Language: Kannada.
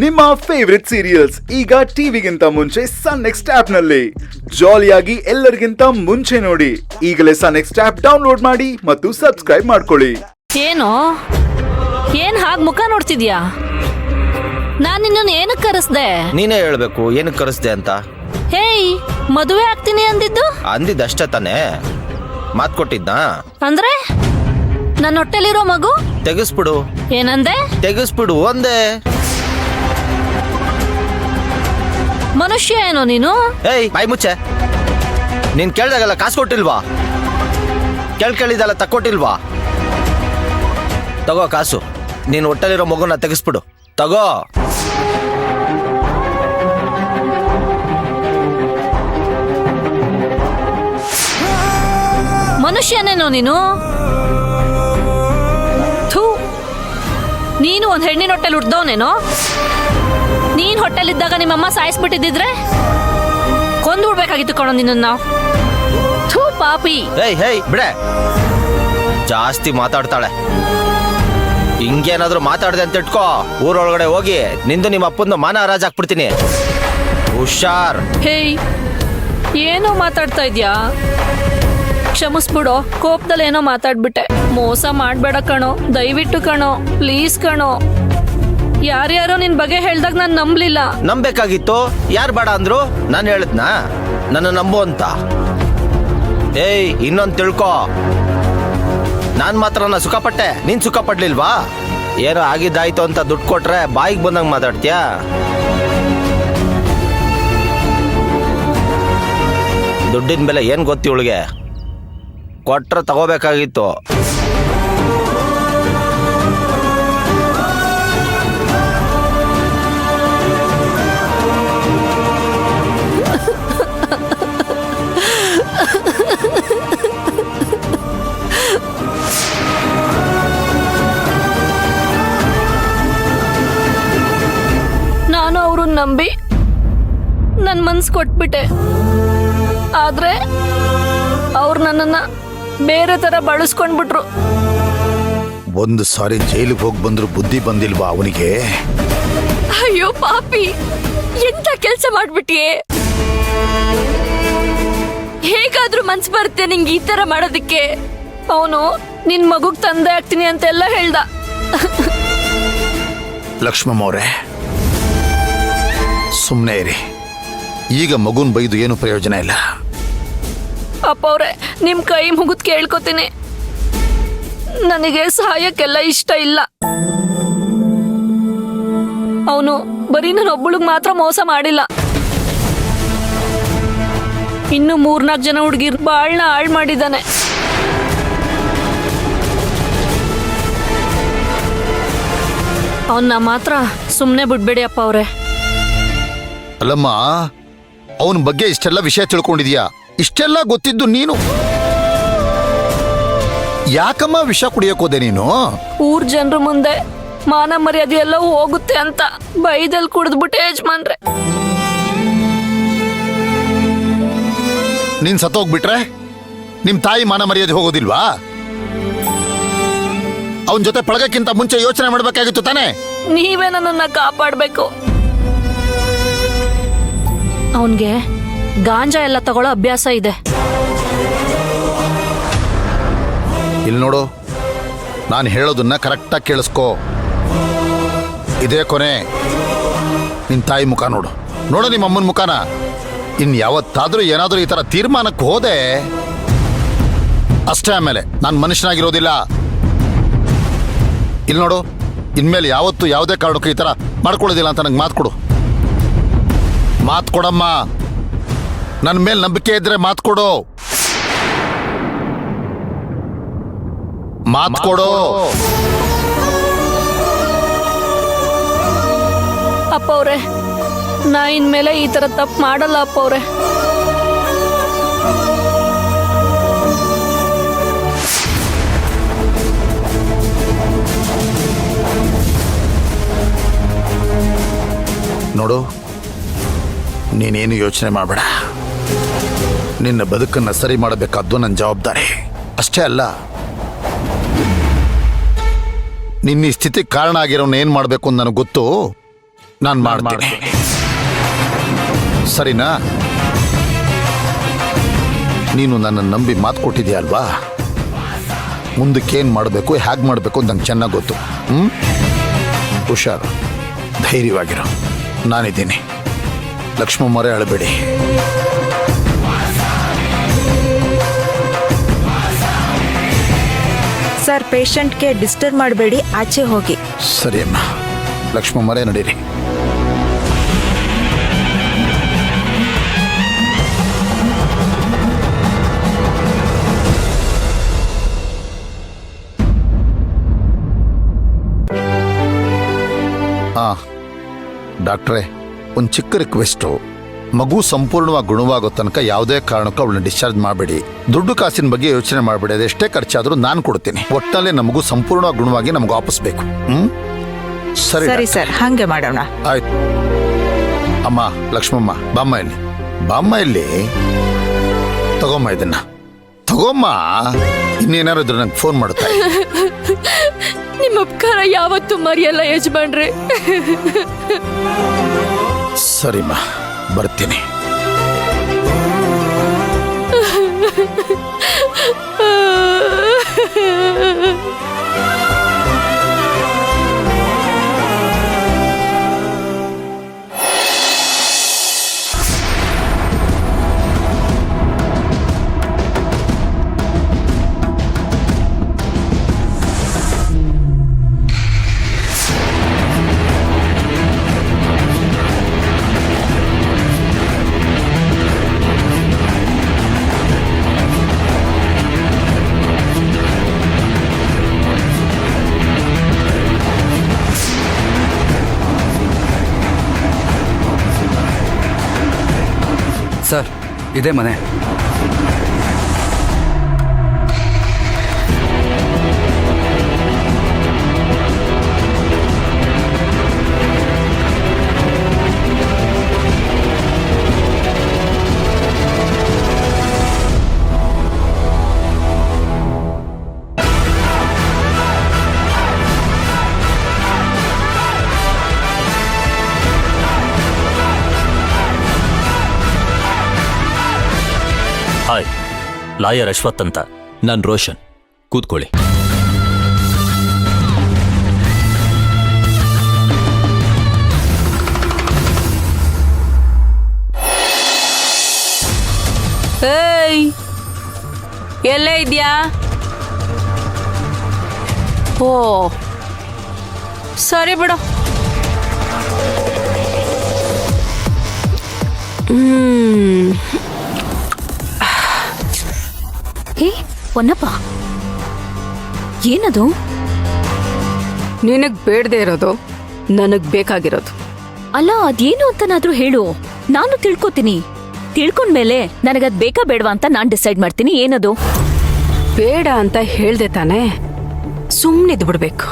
ನಿಮ್ಮ ಫೇವರಿಟ್ ಸೀರಿಯಲ್ಸ್ ಈಗ ಟಿವಿಗಿಂತ ಮುಂಚೆ ಸನ್ ನೆಕ್ಸ್ಟ್ ಆಪ್ ನಲ್ಲಿ ಜಾಲಿಯಾಗಿ ಎಲ್ಲರಿಗಿಂತ ಮುಂಚೆ ನೋಡಿ. ಈಗಲೇ ಸನ್ ನೆಕ್ಸ್ಟ್ ಆಪ್ ಡೌನ್ಲೋಡ್ ಮಾಡಿ ಮತ್ತು ಸಬ್ಸ್ಕ್ರೈಬ್ ಮಾಡ್ಕೊಳ್ಳಿ. ಏನ್ ಹಾಗೆ ಮುಖ ನೋಡ್ತಿದ್ಯಾ? ನಾನ್ ನಿನ್ನನ್ನು ಏನಕ್ಕೆ ಕರೆಸ್ದೆ? ನೀನೇ ಹೇಳ್ಬೇಕು ಏನಕ್ಕೆ ಕರೆಸ್ದೆ ಅಂತ. ಹೇಯ್, ಮದುವೆ ಆಗ್ತೀನಿ ಅಂದಿದ್ದಷ್ಟೇ ತಾನೇ, ಮಾತ್ ಕೊಟ್ಟಿದ್ನಾ? ಅಂದ್ರೆ ನನ್ನ ಹೊಟ್ಟೆಲಿರೋ ಮಗು ತೆಗಿಸ್ಬಿಡು. ಏನಂದೆ? ತೆಗಿಸ್ಬಿಡು ಒಂದೇ. ಮನುಷ್ಯ ಏನೋ ನೀನು? ಏಯ್ ಬಾಯ್ ಮುಚ್ಚೆ. ನೀನ್ ಕೇಳ್ದಾಗಲ್ಲ ಕಾಸು ಕೊಟ್ಟಿಲ್ವಾ? ಕೇಳಿದಲ್ಲ ತಕ್ಕೊಟ್ಟಿಲ್ವಾ? ತಗೋ ಕಾಸು. ನೀನ್ ಹೊಟ್ಟೆಲಿರೋ ಮಗುನ ತೆಗಿಸ್ಬಿಡು. ತಗೋ. ಮನುಷ್ಯನೇನೋ ನೀನು? ಥೂ, ನೀನು ಒಂದ್ ಹೆಣ್ಣಿನ ಹೊಟ್ಟೆಲ್ ಹುಡ್ದವನೇನೋ? ನೀನ್ ಹೊಟ್ಟೆಲಿದ್ದಾಗ ನಿಮ್ಮಮ್ಮ ಸಾಯಿಸ್ಬಿಟ್ಟಿದ್ರೆ ಕೊಂದು ಬಿಡ್ಬೇಕಾಗಿತ್ತು ಕಣೋ ನಿನ್ನ. ಥೂ ಪಾಪಿ. ಹೇಯ್ ಬಿಡೆ, ಜಾಸ್ತಿ ಮಾತಾಡ್ತಾಳೆ. ಹಿಂಗೇನಾದ್ರೂ ಮಾತಾಡ್ದೆ ಅಂತ ಇಟ್ಕೋ, ಊರೊಳಗಡೆ ಹೋಗಿ ನಿಂದು ನಿಮ್ಮ ಅಪ್ಪಂದು ಮಾನ ಹರಾಜ್ ಹಾಕ್ಬಿಡ್ತೀನಿ. ಹುಷಾರ್. ಹೇಯ್, ಏನೋ ಮಾತಾಡ್ತಾ ಇದ್ಯಾ? ಕ್ಷಮಿಸ್ಬಿಡೋ, ಕೋಪದಲ್ಲಿ ಏನೋ ಮಾತಾಡ್ಬಿಟ್ಟೆ. ಮೋಸ ಮಾಡ್ಬೇಡ ಕಣೋ, ದಯವಿಟ್ಟು ಕಣೋ, ಪ್ಲೀಸ್ ಕಣೋ. ಯಾರ್ಯಾರೋ ನಿನ್ ಬಗ್ಗೆ ಹೇಳ್ದಾಗ ನಾನು ನಂಬ್ಲಿಲ್ಲ. ನಂಬೇಕಾಗಿತ್ತು. ಯಾರು ಬೇಡ ಅಂದ್ರು? ನಾನು ಹೇಳಿದ್ನಾ ನನ್ನ ನಂಬು ಅಂತ? ಏಯ್, ಇನ್ನೊಂದು ತಿಳ್ಕೊ, ನಾನ್ ಮಾತ್ರ ಸುಖಪಟ್ಟೆ, ನೀನ್ ಸುಖ ಪಡ್ಲಿಲ್ವಾ? ಏನೋ ಆಗಿದ್ದಾಯ್ತು ಅಂತ ದುಡ್ಡು ಕೊಟ್ರೆ ಬಾಯಿಗೆ ಬಂದಂಗೆ ಮಾತಾಡ್ತೀಯಾ? ದುಡ್ಡಿನ ಬೆಲೆ ಏನ್ ಗೊತ್ತಿ ಇವಳಿಗೆ? ಕೊಟ್ರೆ ತಗೋಬೇಕಾಗಿತ್ತು. ನಾನು ಅವ್ರನ್ನ ನಂಬಿ ನನ್ನ ಮನ್ಸು ಕೊಟ್ಬಿಟ್ಟೆ. ಆದ್ರೆ ಅವ್ರು ನನ್ನನ್ನ ಬೇರೆ ತರ ಬಳಸ್ಕೊಂಡ್ಬಿಟ್ರು. ಒಂದು ಸಾರಿ ಜೈಲಿಗೆ ಹೋಗಿ ಬಂದ್ರು ಬುದ್ಧಿ ಬಂದಿಲ್ವಾ ಅವನಿಗೆ? ಅಯ್ಯೋ ಪಾಪಿ, ಎಂತ ಕೆಲ್ಸ ಮಾಡ್ಬಿಟ್ಟಿಯೇ? ಹೇಗಾದ್ರೂ ಮನ್ಸು ಬರುತ್ತೆ ನಿಂಗೆ ಈ ತರ ಮಾಡೋದಕ್ಕೆ? ಅವನು ನಿನ್ ಮಗುಗ್ ತಂದೆ ಆಗ್ತೀನಿ ಅಂತೆಲ್ಲ ಹೇಳ್ದ. ಲಕ್ಷ್ಮಮ್ಮ ಅವರೇ, ಸುಮ್ಮನೆ ಇರಿ. ಈಗ ಮಗುನ್ ಬೈದು ಏನು ಪ್ರಯೋಜನ ಇಲ್ಲ. ಅಪ್ಪ ಅವ್ರೆ, ನಿಮ್ ಕೈ ಮುಗಿದ್ ಕೇಳ್ಕೊತೀನಿ. ನನಗೆ ಸಹಾಯಕ್ಕೆಲ್ಲ ಇಷ್ಟ ಇಲ್ಲ. ಅವನು ಬರೀ ನನ್ನ ಒಬ್ಬಳಿಗೆ ಮಾತ್ರ ಮೋಸ ಮಾಡಿಲ್ಲ, ಇನ್ನು 3-4 ಜನ ಹುಡುಗಿರ್ ಬಾಳ್ನ ಹಾಳ್ ಮಾಡಿದ್ದಾನೆ. ಅವನ್ನ ಮಾತ್ರ ಸುಮ್ನೆ ಬಿಡ್ಬೇಡಿ ಅಪ್ಪ ಅವ್ರೆ. ಅಲ್ಲಮ್ಮ, ಅವನ ಬಗ್ಗೆ ಇಷ್ಟೆಲ್ಲ ವಿಷಯ ತಿಳ್ಕೊಂಡಿದ್ಯಾ? ಇಷ್ಟೆಲ್ಲ ಗೊತ್ತಿದ್ದು ನೀನು ಯಾಕಮ್ಮ ವಿಷ ಕುಡಿಯೋಕೋದೆ ನೀನು? ಊರ್ ಜನರ ಮುಂದೆ ಮಾನ ಮರ್ಯಾದೆ ಎಲ್ಲ ಹೋಗುತ್ತೆ ಅಂತ ಬೈದಲ್ಲಿ ಕುಡಿದ್ಬಿಟ್ಟೆ ಯಜಮಾನ್ರೆ. ನೀನ್ ಸತ್ತೋಗ್ಬಿಟ್ರೆ ನಿಮ್ ತಾಯಿ ಮಾನ ಮರ್ಯಾದೆ ಹೋಗೋದಿಲ್ವಾ? ಅವನ ಜೊತೆ ಪಳಗಕ್ಕಿಂತ ಮುಂಚೆ ಯೋಚನೆ ಮಾಡ್ಬೇಕಾಗಿತ್ತು ತಾನೆ? ನೀವೇ ನನ್ನನ್ನ ಕಾಪಾಡ್ಬೇಕು. ಅವನ್ಗೆ ಗಾಂಜಾ ಎಲ್ಲ ತಗೊಳ್ಳೋ ಅಭ್ಯಾಸ ಇದೆ. ಇಲ್ಲಿ ನೋಡು, ನಾನು ಹೇಳೋದನ್ನ ಕರೆಕ್ಟಾಗಿ ಕೇಳಿಸ್ಕೋ. ಇದೇ ಕೊನೆ. ನಿನ್ ತಾಯಿ ಮುಖ ನೋಡು, ನಿಮ್ಮ ಅಮ್ಮನ ಮುಖನ. ಇನ್ ಯಾವತ್ತಾದ್ರೂ ಏನಾದ್ರೂ ಈ ತರ ತೀರ್ಮಾನಕ್ಕೆ ಹೋದೆ ಅಷ್ಟೇ, ಆಮೇಲೆ ನಾನು ಮನುಷ್ಯನಾಗಿರೋದಿಲ್ಲ. ಇಲ್ಲಿ ನೋಡು, ಇನ್ಮೇಲೆ ಯಾವತ್ತು ಯಾವುದೇ ಕಾರಣಕ್ಕೂ ಈ ತರ ಮಾಡ್ಕೊಳ್ಳೋದಿಲ್ಲ ಅಂತ ನಂಗೆ ಮಾತು ಕೊಡು. ಮಾತು ಕೊಡಮ್ಮ. ನನ್ನ ಮೇಲೆ ನಂಬಿಕೆ ಇದ್ರೆ ಮಾತು ಕೊಡು. ಮಾತು ಕೊಡು. ಅಪ್ಪ ಅವ್ರೆ, ನಾ ಇನ್ಮೇಲೆ ಈ ತರ ತಪ್ಪು ಮಾಡಲ್ಲ ಅಪ್ಪ ಅವ್ರೆ. ನೋಡು, ನೀನೇನು ಯೋಚನೆ ಮಾಡಬೇಡ. ನಿನ್ನ ಬದುಕನ್ನು ಸರಿ ಮಾಡಬೇಕಾದ್ದು ನನ್ನ ಜವಾಬ್ದಾರಿ ಅಷ್ಟೇ ಅಲ್ಲ. ನಿನ್ನ ಸ್ಥಿತಿಗೆ ಕಾರಣ ಆಗಿರೋನು ಏನು ಮಾಡಬೇಕು ಅಂತ ನನಗೆ ಗೊತ್ತು. ನಾನು ಮಾಡ್ತೀನಿ. ಸರಿನಾ? ನೀನು ನನ್ನ ನಂಬಿ ಮಾತು ಕೊಟ್ಟಿದ್ಯಾ ಅಲ್ವಾ? ಮುಂದಕ್ಕೇನು ಮಾಡಬೇಕು, ಹೇಗೆ ಮಾಡಬೇಕು ಅಂತ ನಂಗೆ ಚೆನ್ನಾಗಿ ಗೊತ್ತು. ಹುಷಾರು, ಧೈರ್ಯವಾಗಿರೋ, ನಾನಿದ್ದೀನಿ. ಲಕ್ಷ್ಮಮ್ಮರೇ ಅಳಬೇಡಿ. ಸರ್, ಪೇಷಂಟ್ಗೆ ಡಿಸ್ಟರ್ಬ್ ಮಾಡಬೇಡಿ, ಆಚೆ ಹೋಗಿ. ಸರಿ ಅಮ್ಮ, ಲಕ್ಷ್ಮಮ್ಮರೇ ನಡೀರಿ. ಡಾಕ್ಟ್ರೇ, ಒಂದು ಚಿಕ್ಕ ರಿಕ್ವೆಸ್ಟು. ಮಗು ಸಂಪೂರ್ಣವಾಗಿ ಗುಣವಾಗೋ ತನಕ ಯಾವುದೇ ಕಾರಣಕ್ಕೂ ಅವಳನ್ನ ಡಿಸ್ಚಾರ್ಜ್ ಮಾಡಬೇಡಿ. ದುಡ್ಡು ಕಾಸಿನ ಬಗ್ಗೆ ಯೋಚನೆ ಮಾಡಬೇಡಿ. ಅದೆಷ್ಟೇ ಖರ್ಚಾದರೂ ನಾನು ಕೊಡ್ತೀನಿ. ಒಟ್ಟಿನಲ್ಲಿ ನಮಗೂ ಸಂಪೂರ್ಣವಾಗಿ ಗುಣವಾಗಿ ನಮ್ಗೆ ವಾಪಸ್ ಬೇಕು. ಸರಿ ಸರಿ ಸರ್, ಹಾಗೆ ಮಾಡೋಣ. ಆಯ್ತು. ಅಮ್ಮ ಲಕ್ಷ್ಮಮ್ಮ, ಬಾಮ್ಮ ಇಲ್ಲಿ, ಬಾಮ್ಮ ಇಲ್ಲಿ. ತಗೊಮ್ಮ ಇದನ್ನ, ತಗೊಮ್ಮ. ಇನ್ನೇನಾರು ಇದ್ರೆ ನಂಗೆ ಫೋನ್ ಮಾಡುತ್ತಾ. ನಿಮ್ಮ ಉಪಕಾರ ಯಾವತ್ತೂ ಮರೆಯಲ್ಲ ಯಜಮಾನ್ರೆ. ಸರಿಮ್ಮ, ಬರ್ತೀನಿ. ಸರ್, ಇದೇ ಮನೆ. ಹಾಯ್, ಲಾಯರ್ ಅಶ್ವಥ್ ಅಂತ. ನಾನು ರೋಷನ್. ಕೂತ್ಕೊಳ್ಳಿ. ಏಯ್, ಎಲ್ಲೇ ಇದ್ಯಾ? ಓ ಸರಿ ಬಿಡು. ಹೇ ಹೊನ್ನಪ್ಪ, ಏನದು? ನಿನಗ್ ಬೇಡದೆ ಇರೋದು ನನಗ್ ಬೇಕಾಗಿರೋದು. ಅಲ್ಲ, ಅದೇನು ಅಂತನಾದ್ರೂ ಹೇಳು, ನಾನು ತಿಳ್ಕೊತೀನಿ. ತಿಳ್ಕೊಂಡ್ಮೇಲೆ ನನಗದ್ ಬೇಕಾ ಬೇಡವಾ ಅಂತ ನಾನ್ ಡಿಸೈಡ್ ಮಾಡ್ತೀನಿ. ಏನದು? ಬೇಡ ಅಂತ ಹೇಳ್ದೆ ತಾನೆ, ಸುಮ್ಮನಿದ್ ಬಿಡ್ಬೇಕು.